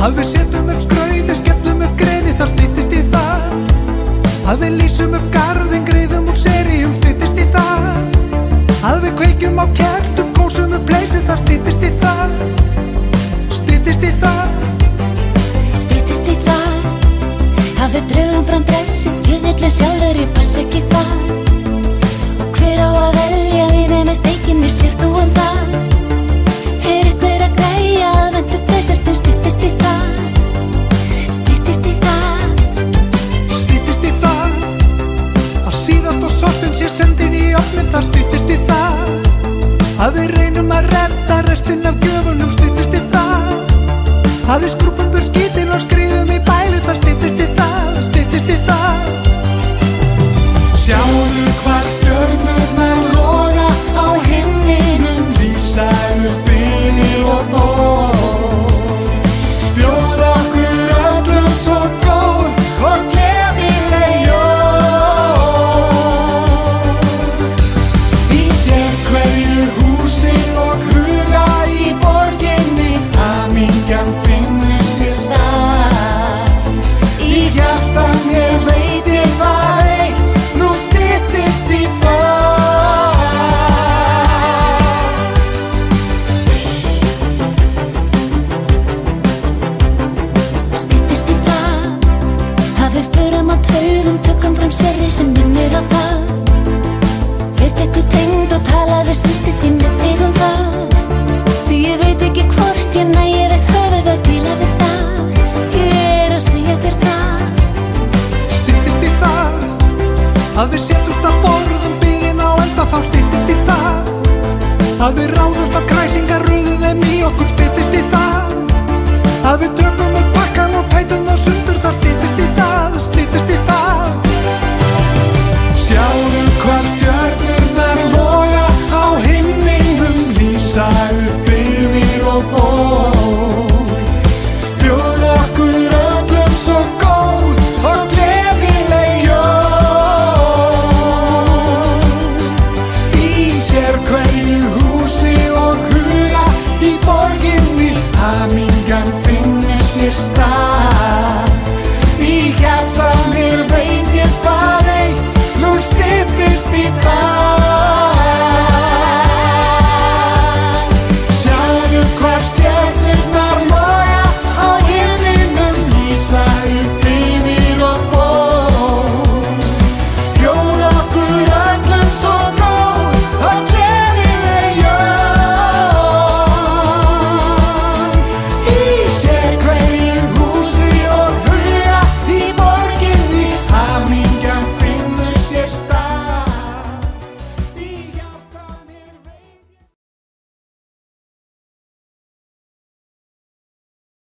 Að við setjum upp skrauti, skellum upp greni, það styttist í það. Að við lýsum upp garðin, greiðum úr seríum, styttist í það. Að við kveikjum á kertum, kósum upp leysi, það styttist í það. Styttist í það. Styttist í það. Að við drögum fram dressi, djöfullinn sjálfur, ég pass ekki það. Og hver á að velja vínið með steikinni, sér þú um það? Er einhver að græja að vendu desertin, styttist í það. Styttist í það. Styttist í það. Að síðast og sortin sé sendin í ofnin, það styttist í það. Að við reynum að redda restin af gjöfunum, styttist í það. Að við skrúpum burt skítinn og skríðum í bæli, það styttist í það, styttist í það. Sjáðu hvar stjörnurnar loga á himninum, lýsa upp bini og ból. Bjóða okkur öllum svo góð og gleðileg jól. Í sérhverju húsi og huga í borginni, hamingjan finnur sér stað. Í hjartan mér veitir það eitt, nú styttist í það. Styttist í það. Að við förum á taugum, tökum fram seri sem minnir á það. Við tekur tengd og tala við systir þín við þig um það. Því ég veit ekki hvort ég næ yfir höfuð og díla við það. Ég að segja þér það. Styttist í það. Að við setjumst að borðum, biðin á enda, þá styttist í það. Að við ráðumst á kræsingar, röðum í okkur, styttist í það. Að við drögum upp bakkan og tætum það sundur, það styttist í það, styttist í það. Sjáðu hvar stjörnurnar loga á himninum, lýsa upp bini og ból. Bjóða okkur öllum svo góð og gleðileg jól. Í sérhverju